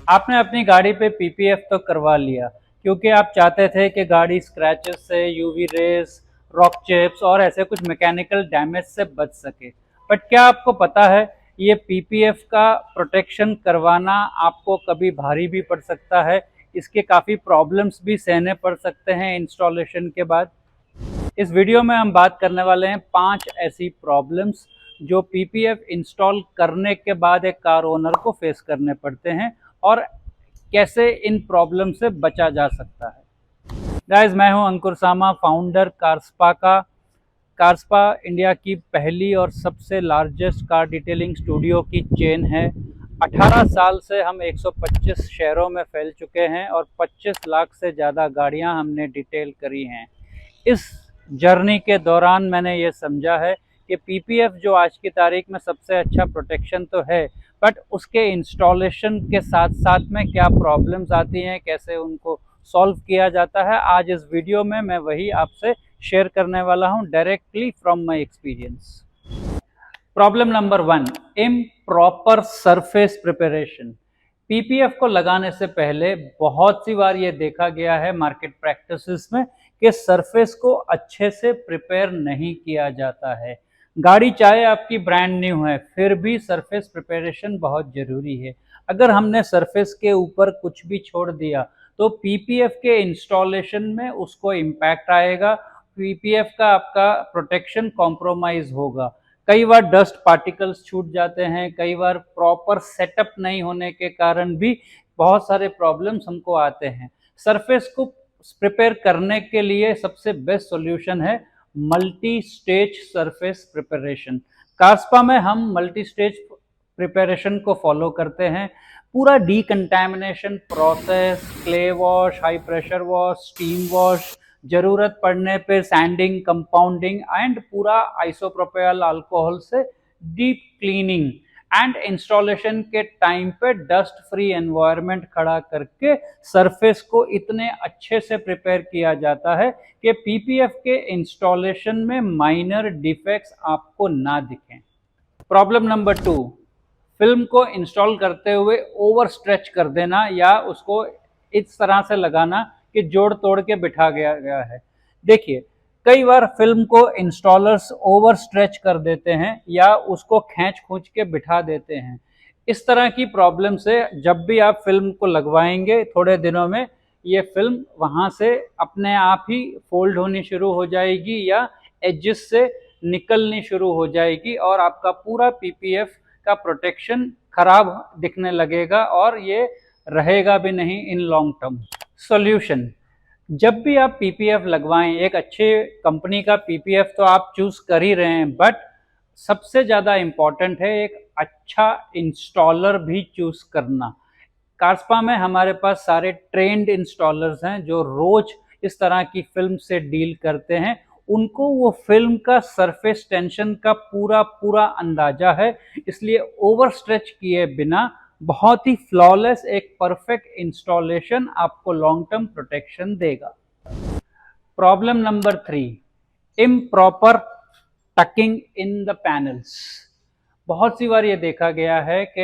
आपने अपनी गाड़ी पे पीपीएफ तो करवा लिया क्योंकि आप चाहते थे कि गाड़ी स्क्रैचेस से, यूवी रेस, रॉक चिप्स और ऐसे कुछ मैकेनिकल डैमेज से बच सके। बट क्या आपको पता है ये पीपीएफ का प्रोटेक्शन करवाना आपको कभी भारी भी पड़ सकता है, इसके काफ़ी प्रॉब्लम्स भी सहने पड़ सकते हैं इंस्टॉलेशन के बाद। इस वीडियो में हम बात करने वाले हैं 5 ऐसी प्रॉब्लम्स जो पीपीएफ इंस्टॉल करने के बाद एक कार ओनर को फेस करने पड़ते हैं और कैसे इन प्रॉब्लम से बचा जा सकता है। गाइस, मैं हूं अंकुर सामा, फाउंडर कारस्पा का। कारस्पा इंडिया की पहली और सबसे लार्जेस्ट कार डिटेलिंग स्टूडियो की चेन है। 18 साल से हम 125 शहरों में फैल चुके हैं और 25 लाख से ज़्यादा गाड़ियां हमने डिटेल करी हैं। इस जर्नी के दौरान मैंने ये समझा है कि पीपीएफ जो आज की तारीख में सबसे अच्छा प्रोटेक्शन तो है, बट उसके इंस्टॉलेशन के साथ साथ में क्या प्रॉब्लम्स आती हैं, कैसे उनको सॉल्व किया जाता है, आज इस वीडियो में मैं वही आपसे शेयर करने वाला हूं directly from my experience. Problem number 1, improper surface preparation. PPF को लगाने से पहले बहुत सी बार ये देखा गया है मार्केट प्रैक्टिसेस में कि सरफेस को अच्छे से प्रिपेयर नहीं किया जाता है। गाड़ी चाहे आपकी ब्रांड न्यू है, फिर भी सरफेस प्रिपरेशन बहुत ज़रूरी है। अगर हमने सरफेस के ऊपर कुछ भी छोड़ दिया तो पीपीएफ के इंस्टॉलेशन में उसको इम्पैक्ट आएगा, पीपीएफ का आपका प्रोटेक्शन कॉम्प्रोमाइज़ होगा। कई बार डस्ट पार्टिकल्स छूट जाते हैं, कई बार प्रॉपर सेटअप नहीं होने के कारण भी बहुत सारे प्रॉब्लम्स हमको आते हैं। सरफेस को प्रिपेयर करने के लिए सबसे बेस्ट सॉल्यूशन है multi stage surface preparation. CarSpa में हम मल्टी स्टेज प्रिपरेशन को फॉलो करते हैं। पूरा decontamination process, clay wash, high pressure wash, steam wash, जरूरत पड़ने पे सैंडिंग, कंपाउंडिंग एंड पूरा आइसोप्रोपाइल अल्कोहल से डीप क्लीनिंग एंड इंस्टॉलेशन के टाइम पे डस्ट फ्री एनवायरनमेंट खड़ा करके सरफेस को इतने अच्छे से प्रिपेयर किया जाता है कि पीपीएफ के इंस्टॉलेशन में माइनर डिफेक्ट्स आपको ना दिखें। प्रॉब्लम नंबर 2, फिल्म को इंस्टॉल करते हुए ओवर स्ट्रेच कर देना या उसको इस तरह से लगाना कि जोड़ तोड़ के बिठा गया है। देखिए, कई बार फिल्म को इंस्टॉलर्स ओवर स्ट्रेच कर देते हैं या उसको खींच खूंच के बिठा देते हैं। इस तरह की प्रॉब्लम से जब भी आप फिल्म को लगवाएंगे थोड़े दिनों में ये फिल्म वहाँ से अपने आप ही फोल्ड होनी शुरू हो जाएगी या एजेस से निकलनी शुरू हो जाएगी और आपका पूरा पीपीएफ का प्रोटेक्शन खराब दिखने लगेगा और ये रहेगा भी नहीं इन लॉन्ग टर्म। सॉल्यूशन, जब भी आप पीपीएफ लगवाएं, एक अच्छे कंपनी का पीपीएफ तो आप चूज कर ही रहे हैं, बट सबसे ज़्यादा इम्पॉर्टेंट है एक अच्छा इंस्टॉलर भी चूज करना। कारस्पा में हमारे पास सारे ट्रेंड इंस्टॉलर्स हैं जो रोज इस तरह की फिल्म से डील करते हैं। उनको वो फिल्म का सरफेस टेंशन का पूरा अंदाजा है, इसलिए ओवर स्ट्रेच किए बिना बहुत ही फ्लॉलेस एक परफेक्ट इंस्टॉलेशन आपको लॉन्ग टर्म प्रोटेक्शन देगा। Problem number 3, improper talking in the panels. बहुत सी बार ये देखा गया है कि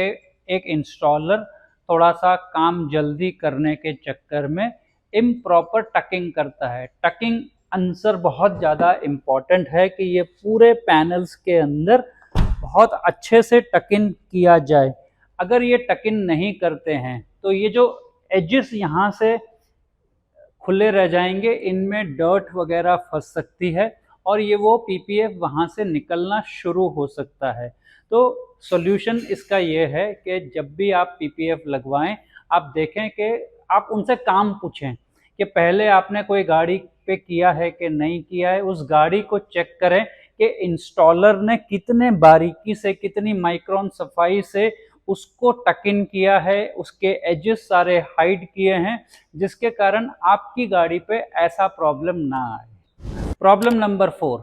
एक इंस्टॉलर थोड़ा सा काम जल्दी करने के चक्कर में इम्प्रॉपर टकिंग करता है। टकिंग आंसर बहुत ज़्यादा इम्पॉर्टेंट है कि ये पूरे पैनल्स के अंदर बहुत अच्छे से टकिन किया जाए। अगर ये टकिन नहीं करते हैं तो ये जो एजेस यहाँ से खुले रह जाएंगे, इनमें डर्ट वगैरह फंस सकती है और ये वो पीपीएफ वहाँ से निकलना शुरू हो सकता है। तो सॉल्यूशन इसका ये है कि जब भी आप पीपीएफ लगवाएं, आप देखें कि आप उनसे काम पूछें कि पहले आपने कोई गाड़ी पे किया है कि नहीं किया है। उस गाड़ी को चेक करें कि इंस्टॉलर ने कितने बारीकी से, कितनी माइक्रोन सफाई से उसको टकिन किया है, उसके एजेस सारे हाइड किए हैं, जिसके कारण आपकी गाड़ी पे ऐसा प्रॉब्लम ना आए। प्रॉब्लम नंबर 4,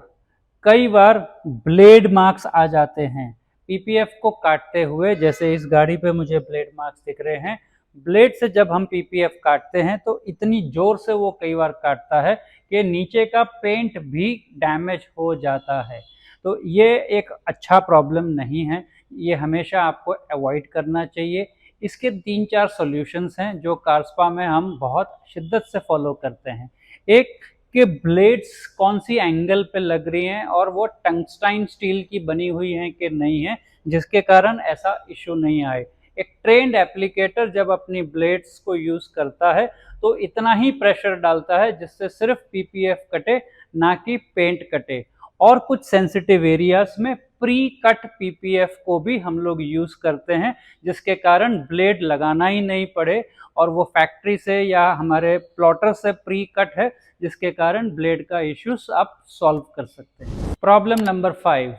कई बार ब्लेड मार्क्स आ जाते हैं पीपीएफ को काटते हुए। जैसे इस गाड़ी पे मुझे ब्लेड मार्क्स दिख रहे हैं, ब्लेड से जब हम पीपीएफ काटते हैं तो इतनी जोर से वो कई बार काटता है कि नीचे का पेंट भी डैमेज हो जाता है। तो ये एक अच्छा प्रॉब्लम नहीं है, ये हमेशा आपको अवॉइड करना चाहिए। इसके 3-4 सॉल्यूशंस हैं जो कारस्पा में हम बहुत शिद्दत से फॉलो करते हैं। एक कि ब्लेड्स कौन सी एंगल पे लग रही हैं और वो टंगस्टाइन स्टील की बनी हुई हैं कि नहीं है, जिसके कारण ऐसा इशू नहीं आए। एक ट्रेंड एप्लीकेटर जब अपनी ब्लेड्स को यूज़ करता है तो इतना ही प्रेशर डालता है जिससे सिर्फ पीपीएफ कटे, ना कि पेंट कटे। और कुछ सेंसिटिव एरियाज में प्री कट पीपीएफ को भी हम लोग यूज़ करते हैं, जिसके कारण ब्लेड लगाना ही नहीं पड़े और वो फैक्ट्री से या हमारे प्लॉटर से प्री कट है, जिसके कारण ब्लेड का इश्यूज आप सॉल्व कर सकते हैं। Problem number 5,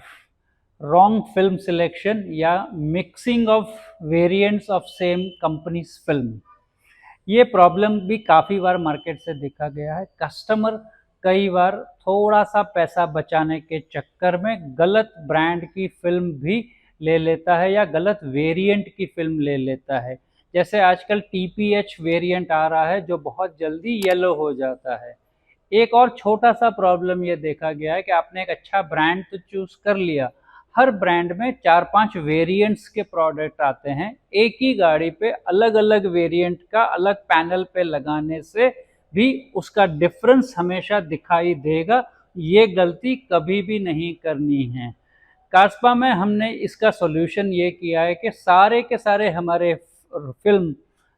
wrong film selection या mixing of variants of same companies film. ये प्रॉब्लम भी काफ़ी बार मार्केट से देखा गया है। कस्टमर कई बार थोड़ा सा पैसा बचाने के चक्कर में गलत ब्रांड की फिल्म भी ले लेता है या गलत वेरिएंट की फिल्म ले लेता है। जैसे आजकल टीपीएच वेरिएंट आ रहा है जो बहुत जल्दी येलो हो जाता है। एक और छोटा सा प्रॉब्लम ये देखा गया है कि आपने एक अच्छा ब्रांड तो चूज कर लिया, हर ब्रांड में 4-5 वेरिएंट्स के प्रोडक्ट आते हैं। एक ही गाड़ी पे अलग अलग वेरिएंट का अलग पैनल पे लगाने से भी उसका डिफरेंस हमेशा दिखाई देगा। ये गलती कभी भी नहीं करनी है। कास्पा में हमने इसका सॉल्यूशन ये किया है कि सारे के सारे हमारे फिल्म,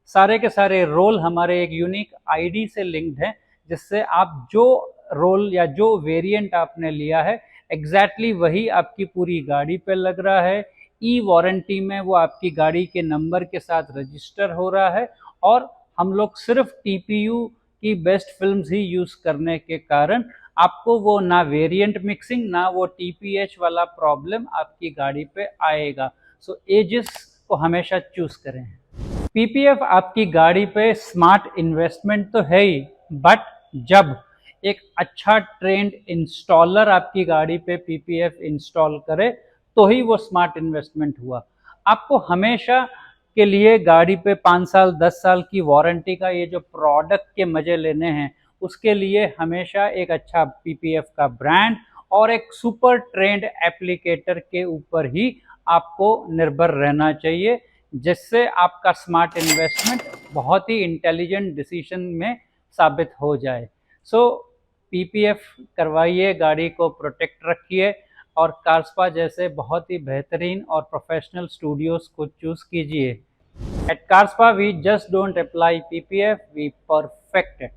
सारे के सारे रोल हमारे एक यूनिक आईडी से लिंक्ड हैं, जिससे आप जो रोल या जो वेरिएंट आपने लिया है एग्जैक्टली वही आपकी पूरी गाड़ी पे लग रहा है। ई वारंटी में वो आपकी गाड़ी के नंबर के साथ रजिस्टर हो रहा है और हम लोग सिर्फ टीपीयू की बेस्ट फिल्म्स ही यूज़ करने के कारण आपको वो ना वेरिएंट मिक्सिंग ना वो टीपीएच वाला प्रॉब्लम आपकी गाड़ी पे आएगा। सो एजिस को हमेशा चूज करें। पीपीएफ आपकी गाड़ी पे स्मार्ट इन्वेस्टमेंट तो है ही, बट जब एक अच्छा ट्रेंड इंस्टॉलर आपकी गाड़ी पे पीपीएफ इंस्टॉल करे तो ही वो स्मार्ट इन्वेस्टमेंट हुआ। आपको हमेशा के लिए गाड़ी पे 5 साल 10 साल की वारंटी का ये जो प्रोडक्ट के मजे लेने हैं, उसके लिए हमेशा एक अच्छा पीपीएफ का ब्रांड और एक सुपर ट्रेंड एप्लीकेटर के ऊपर ही आपको निर्भर रहना चाहिए, जिससे आपका स्मार्ट इन्वेस्टमेंट बहुत ही इंटेलिजेंट डिसीजन में साबित हो जाए। सो पीपीएफ करवाइए, गाड़ी को प्रोटेक्ट रखिए और कारस्पा जैसे बहुत ही बेहतरीन और प्रोफेशनल स्टूडियोज को चूज कीजिए। At CarSpa we just don't apply PPF, we perfect it.